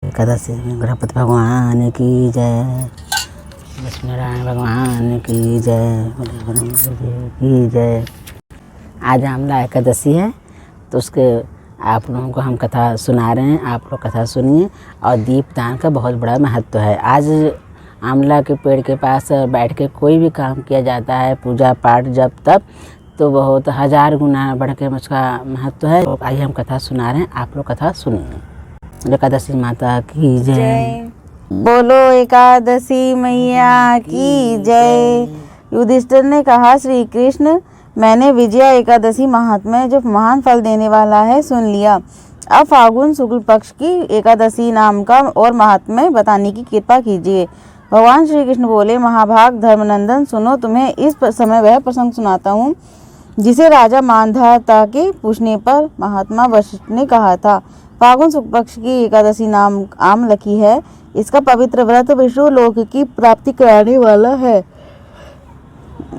एकादशी गणपति भगवान की जय, लक्ष्मी नारायण भगवान की जय, की जय। आज आमला एकादशी है तो उसके आप लोगों को हम कथा सुना रहे हैं। आप लोग कथा सुनिए। और दीपदान का बहुत बड़ा महत्व है। आज आमला के पेड़ के पास बैठ के कोई भी काम किया जाता है, पूजा पाठ जब तब, तो बहुत 1000 गुना बढ़ के उसका महत्व है। तो आइए हम कथा सुना रहे हैं, आप लोग कथा सुनिए। एकादशी माता की जय। बोलो एकादशी मैया की जय। युधिष्ठिर ने कहा, श्री कृष्ण, मैंने विजया एकादशी महात्म्य जो महान फल देने वाला है सुन लिया। अब फागुन शुक्ल पक्ष की एकादशी नाम का और महात्म्य बताने की कृपा कीजिए। भगवान श्री कृष्ण बोले, महाभाग धर्मनंदन, सुनो, तुम्हें इस समय वह प्रसंग सुनाता हूँ जिसे राजा मांधाता के पूछने पर महात्मा वशिष्ठ ने कहा था। फागुन शुक्ल पक्ष की एकादशी नाम आमलकी है। इसका पवित्र व्रत विष्णु लोक की प्राप्ति कराने वाला है।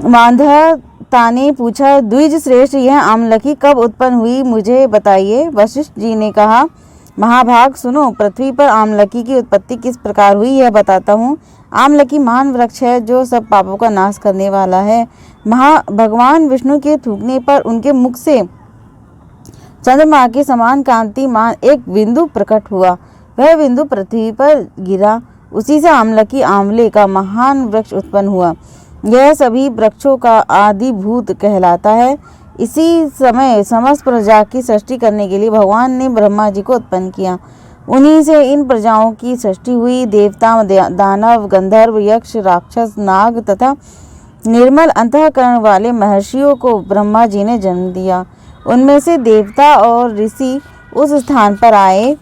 मांधाता ने पूछा, द्विज श्रेष्ठ, यह आमलकी कब उत्पन्न हुई, मुझे बताइए। वशिष्ठ जी ने कहा, महाभाग सुनो, पृथ्वी पर आमलकी की उत्पत्ति किस प्रकार हुई यह बताता हूँ। आमलकी महान वृक्ष है जो सब पापों का नाश करने वाला है। भगवान विष्णु के थूकने पर उनके मुख से चंद्रमा के समान कांतिमान एक बिंदु प्रकट हुआ। वह बिंदु पृथ्वी पर गिरा। उसी से आमलकी आंवले का महान वृक्ष उत्पन्न हुआ। यह सभी वृक्षों का आदिभूत कहलाता है। इसी समय समस्त प्रजा की सृष्टि करने के लिए भगवान ने ब्रह्मा जी को उत्पन्न किया। उन्हीं से इन प्रजाओं की सृष्टि हुई। देवता, दानव, गंधर्व, यक्ष, राक्षस, नाग तथा निर्मल अंतःकरण वाले महर्षियों को ब्रह्मा जी ने जन्म दिया। उनमें से देवता और ऋषि उस स्थान पर आए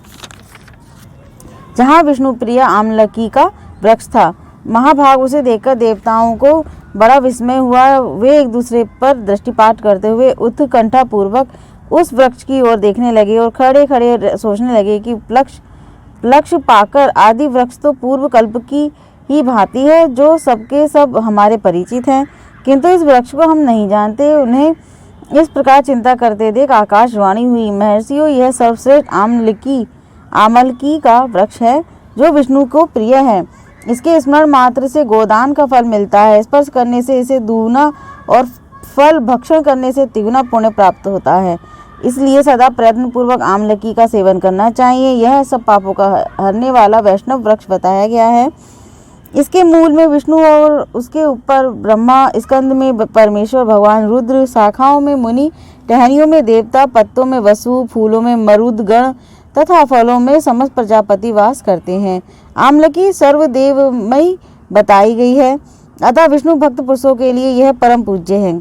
जहाँ विष्णु प्रिय आमलकी का वृक्ष था। महाभाग उसे देखकर देवताओं को बड़ा विस्मय हुआ। वे एक दूसरे पर दृष्टिपात करते हुए उत्कंठा पूर्वक उस वृक्ष की ओर देखने लगे और खड़े खड़े सोचने लगे कि लक्ष्य पाकर आदि वृक्ष तो पूर्व कल्प की ही भांति है, जो सबके सब हमारे परिचित हैं, किंतु इस वृक्ष को हम नहीं जानते। उन्हें इस प्रकार चिंता करते देख आकाशवाणी हुई, महर्षियों, यह सर्वश्रेष्ठ आमलकी का वृक्ष है जो विष्णु को प्रिय है। इसके स्मरण मात्र से गोदान का फल मिलता है। स्पर्श करने से इसे दूना और फल भक्षण करने से तिगुना पुण्य प्राप्त होता है। इसलिए सदा प्रयत्न पूर्वक आमलकी का सेवन करना चाहिए। यह सब पापों का हरने वाला वैष्णव वृक्ष बताया गया है। इसके मूल में विष्णु और उसके ऊपर ब्रह्मा, स्कंद में परमेश्वर भगवान रुद्र, शाखाओं में मुनि, टहनियों में देवता, पत्तों में वसु, फूलों में मरुदगण तथा फलों में समस्त प्रजापति वास करते हैं। आमलकी सर्वदेवमयी बताई गई है, अतः विष्णु भक्त पुरुषों के लिए यह परम पूज्य है।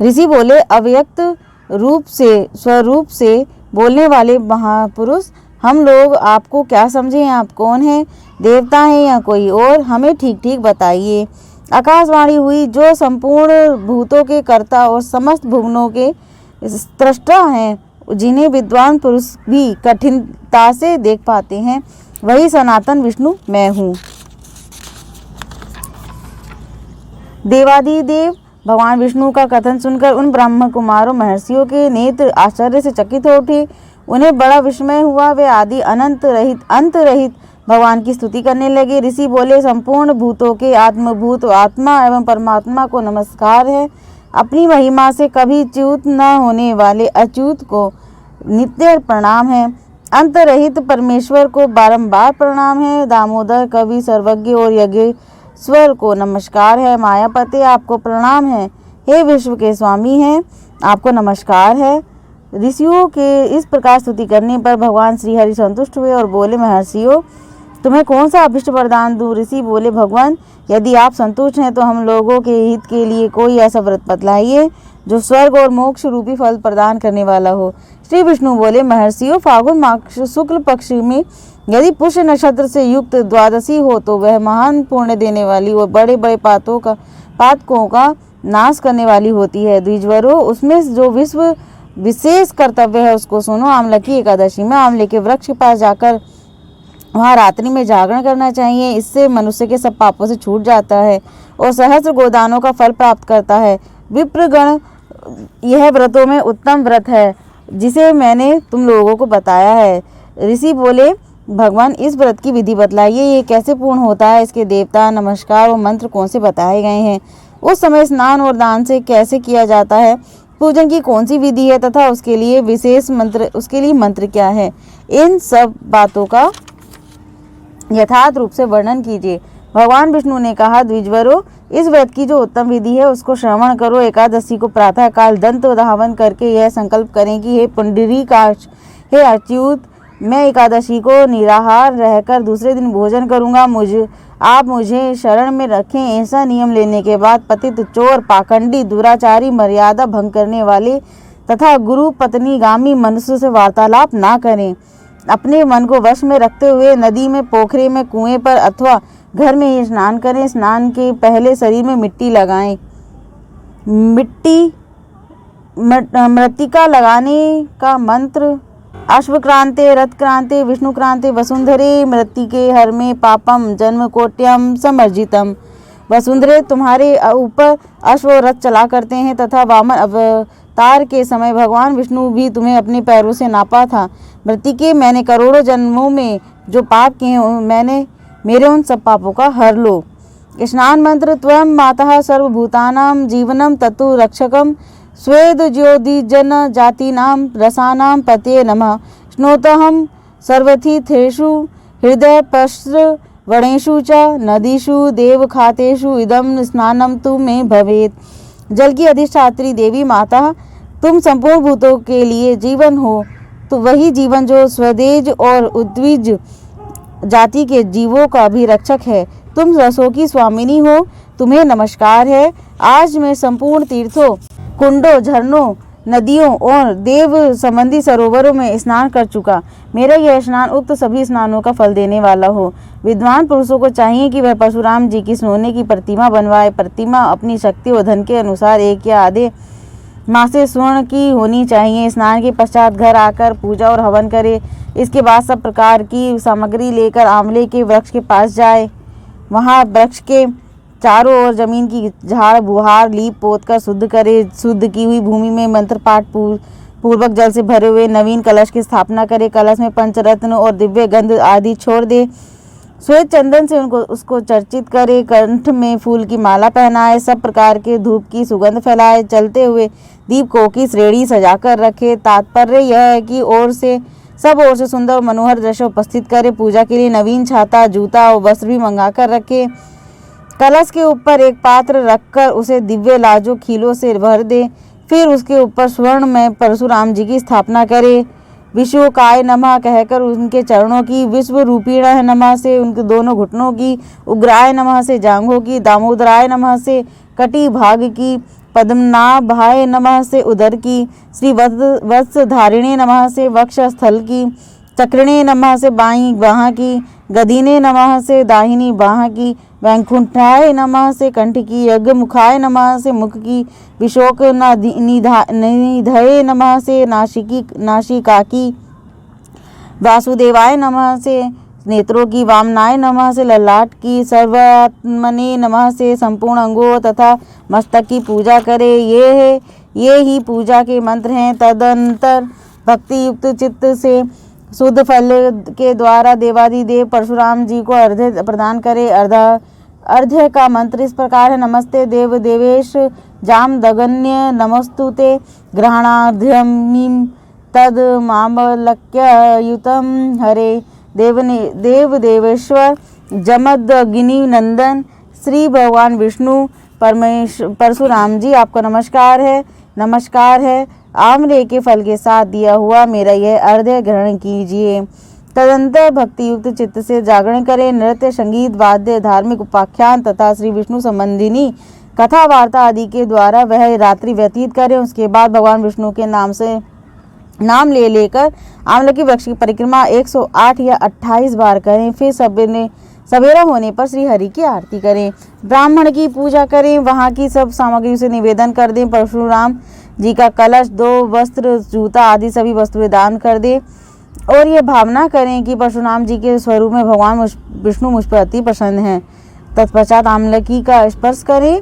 ऋषि बोले, अव्यक्त रूप से स्वरूप से बोलने वाले महापुरुष, हम लोग आपको क्या समझें, आप कौन हैं, देवता हैं या कोई और, हमें ठीक ठीक बताइए। आकाशवाणी हुई, जो संपूर्ण भूतों के कर्ता और समस्त भुवनों के स्रष्टा हैं, जिन्हें विद्वान पुरुष भी कठिनता से देख पाते हैं, वही सनातन विष्णु मैं हूँ। देवादिदेव भगवान विष्णु का कथन सुनकर उन ब्रह्म कुमारों महर्षियों के नेत्र आश्चर्य से चकित हो उठे। उन्हें बड़ा विस्मय हुआ। वे आदि अंत रहित भगवान की स्तुति करने लगे। ऋषि बोले, संपूर्ण भूतों के आत्मभूत आत्मा एवं परमात्मा को नमस्कार है। अपनी महिमा से कभी च्युत न होने वाले अच्युत को नित्य प्रणाम है। अंत रहित परमेश्वर को बारंबार प्रणाम है। दामोदर, कवि, सर्वज्ञ और यज्ञेश्वर को नमस्कार है। मायापते, आपको प्रणाम है। हे विश्व के स्वामी हैं, आपको नमस्कार है। ऋषियों के इस प्रकार स्तुति करने पर भगवान श्री हरि संतुष्ट हुए और बोले, महर्षियों, तुम्हें कौन सा अभिष्ट वरदान दूं। ऋषि बोले, भगवान, यदि आप संतुष्ट हैं तो हम लोगों के हित के लिए कोई ऐसा व्रत बतलाइए जो स्वर्ग और मोक्ष रूपी फल प्रदान करने वाला हो। श्री विष्णु बोले, महर्षियों, फागुन मास शुक्ल पक्ष में यदि पुष्य नक्षत्र से युक्त द्वादशी हो तो वह महान पुण्य देने वाली और बड़े बड़े पातकों का नाश करने वाली होती है। द्विजवरों, उसमें जो विशेष कर्तव्य है उसको सुनो। आमलकी एकादशी में आंवले के वृक्ष के पास जाकर वहाँ रात्रि में जागरण करना चाहिए। इससे मनुष्य के सब पापों से छूट जाता है और सहस्त्र गोदानों का फल प्राप्त करता है। विप्रगण, यह व्रतों में उत्तम व्रत है जिसे मैंने तुम लोगों को बताया है। ऋषि बोले, भगवान इस व्रत की विधि बतलाइए, ये कैसे पूर्ण होता है, इसके देवता, नमस्कार व मंत्र कौन से बताए गए हैं, उस समय स्नान और दान से कैसे किया जाता है, पूजन की कौन सी विधि है तथा उसके लिए विशेष मंत्र, उसके लिए मंत्र क्या है, इन सब बातों का यथार्थ रूप से वर्णन कीजिए। भगवान विष्णु ने कहा, द्विजवरों, इस व्रत की जो उत्तम विधि है उसको श्रवण करो। एकादशी को प्रातः काल दंत धावन करके यह संकल्प करें कि हे पुंडरीकाक्ष, हे अच्युत, मैं एकादशी को निराहार रहकर दूसरे दिन भोजन करूंगा। आप मुझे शरण में रखें। ऐसा नियम लेने के बाद पतित, चोर, पाखंडी, दुराचारी, मर्यादा भंग करने वाले तथा गुरु पत्नीगामी मनुष्य से वार्तालाप ना करें। अपने मन को वश में रखते हुए नदी में, पोखरे में, कुएं पर अथवा घर में ही स्नान करें। स्नान के पहले शरीर में मिट्टी लगाएं। मृत्तिका लगाने का मंत्र अश्वक्रांते, रथक्रांते, विष्णुक्रांते, वसुंधरे, मृत्तिके हर में पापम जन्म कोट्यम समर्जितम। वसुंधरे, तुम्हारे ऊपर अश्व और रथ चला करते हैं तथा वामन अवतार के समय भगवान विष्णु भी तुम्हें अपने पैरों से नापा था। मृत्तिके, मैंने करोड़ों जन्मों में जो पाप किए हैं, मेरे उन सब पापों का हर लो। स्नान मंत्र, त्वं मातः सर्वभूतानां जीवनम तत्तु रक्षकम स्वेद ज्योतिजन जातीनां रसानां पते नमः। स्नोतहं सर्वतीर्थेषु हृदय पश्र वणेषु च नदीषु देवखातेषु इदं स्नानं तु मे भवेत्। जल की अधिष्ठात्री देवी माता, तुम संपूर्ण भूतों के लिए जीवन हो, तो वही जीवन जो स्वदेज और उद्विज जाति के जीवों का भी रक्षक है। तुम रसों की स्वामिनी हो, तुम्हें नमस्कार है। आज मैं संपूर्ण तीर्थों, कुंडों, झरनों, नदियों और देव संबंधी सरोवरों में स्नान कर चुका। मेरा यह स्नान उक्त सभी स्नानों का फल देने वाला हो। विद्वान पुरुषों को चाहिए कि वह परशुराम जी की सोने की प्रतिमा बनवाए। प्रतिमा अपनी शक्ति और धन के अनुसार एक या आधे मासे स्वर्ण की होनी चाहिए। स्नान के पश्चात घर आकर पूजा और हवन करे। इसके बाद सब प्रकार की सामग्री लेकर आंवले के वृक्ष के पास जाए। वहाँ वृक्ष के चारों ओर जमीन की झाड़ बुहार लीप पोत कर शुद्ध करे। शुद्ध की हुई भूमि में मंत्र पाठ पूर्वक जल से भरे हुए नवीन कलश की स्थापना करे। कलश में पंचरत्न और दिव्य गंध आदि छोड़ दे। श्वेत चंदन से उसको चर्चित करे। कंठ में फूल की माला पहनाए। सब प्रकार के धूप की सुगंध फैलाए। चलते हुए दीपकों की श्रेणी सजाकर रखे। तात्पर्य यह है कि सब ओर से सुंदर और मनोहर दृश्य उपस्थित करे। पूजा के लिए नवीन छाता, जूता और वस्त्र भी मंगा कर रखे। कलश के ऊपर एक पात्र रखकर उसे दिव्य लाजो खीलों से भर दे। फिर उसके ऊपर स्वर्ण में परशुराम जी की स्थापना करे। विश्वकाय नमः कहकर उनके चरणों की, विश्व रूपीण नमः से उनके दोनों घुटनों की, उग्राय नमः से जांघों की, दामोदराय नमः से कटी भाग की, पद्मनाभाय नमः से उदर की, श्री वत्सधारिणे नमः से वक्षस्थल की, चक्रिणे नमः से बाईं बाह की, गदीने नमः से दाहिनी बाह की, वैकुंठाय नमः से कंठ की, यज्ञमुखाय नमः से मुख की, विशोक निधये नमः से नासिका की, वासुदेवाय नमः से नेत्रों की, वामनाय नमः से ललाट की, सर्वात्मने नमः से संपूर्ण अंगों तथा मस्तक की पूजा करे। ये ही पूजा के मंत्र हैं। तदंतर भक्ति युक्त चित्त से शुद्ध फल के द्वारा देवादिदेव परशुराम जी को अर्घ्य प्रदान करे। अर्घ्य का मंत्र इस प्रकार है। नमस्ते देव देवेश जामदगन्य नमस्तुते ग्रहणार्घ्यमीं तद मामलक्ययुतं हरे। देव देवेश्वर जमदग्नि नंदन श्री भगवान विष्णु परशुराम जी, आपको नमस्कार है। आम्र के फल के साथ दिया हुआ मेरा यह अर्घ्य ग्रहण कीजिए। तदंतर भक्ति युक्त चित्त से जागरण करें। नृत्य, संगीत, वाद्य, धार्मिक उपाख्यान तथा श्री विष्णु संबंधिनी कथा वार्ता आदि के द्वारा वह रात्रि व्यतीत करें। उसके बाद भगवान विष्णु के नाम लेकर आंवले के वृक्ष की परिक्रमा 108 या 28 बार करें। फिर सवेरा होने पर श्री हरि की आरती करें। ब्राह्मण की पूजा करें। वहाँ की सब सामग्री से निवेदन कर दें। परशुराम जी का कलश, 2 वस्त्र, जूता आदि सभी वस्तुएं दान कर दें और ये भावना करें कि परशुराम जी के स्वरूप में भगवान विष्णु मुझ पर अति प्रसन्न हैं। तत्पश्चात आमलकी का स्पर्श करें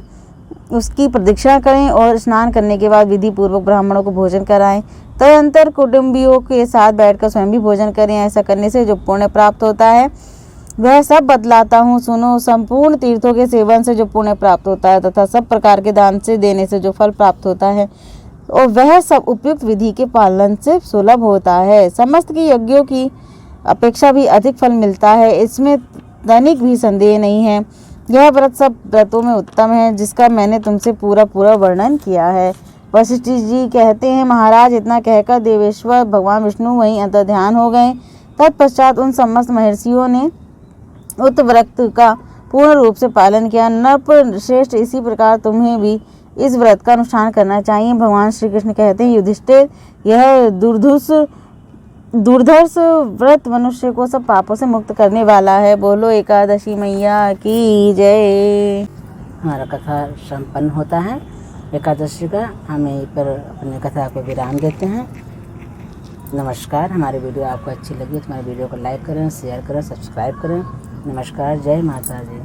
उसकी प्रदक्षिणा करें और स्नान करने के बाद विधि पूर्वक ब्राह्मणों को भोजन कराएं। तदनंतर कुटुंबियों के साथ बैठकर स्वयं भी भोजन करें। ऐसा करने से जो पुण्य प्राप्त होता है वह सब बतलाता हूँ, सुनो। संपूर्ण तीर्थों के सेवन से जो पुण्य प्राप्त होता है तथा सब प्रकार के दान से देने से जो फल प्राप्त होता है और वह सब उपयुक्त विधि के पालन से सुलभ होता है। समस्त के यज्ञों की अपेक्षा भी अधिक फल मिलता है, इसमें तनिक भी संदेह नहीं है। यह व्रत सब व्रतों में उत्तम है, जिसका मैंने तुमसे पूरा वर्णन किया है। वशिष्ठ जी कहते हैं, महाराज, इतना कहकर देवेश्वर भगवान विष्णु वहीं अंतर्ध्यान हो गए। तत्पश्चात उन समस्त महर्षियों ने उक्त व्रत का पूर्ण रूप से पालन किया। नृप श्रेष्ठ, इसी प्रकार तुम्हें भी इस व्रत का अनुष्ठान करना चाहिए। भगवान श्री कृष्ण कहते हैं, युधिष्ठिर, यह दुर्धर्ष व्रत मनुष्य को सब पापों से मुक्त करने वाला है। बोलो एकादशी मैया की जय। हमारा कथा संपन्न होता है एकादशी का। हम यहीं पर अपनी कथा को विराम देते हैं। नमस्कार। हमारी वीडियो आपको अच्छी लगी तो हमारे वीडियो को लाइक करें, शेयर करें, सब्सक्राइब करें। नमस्कार। जय माता दी।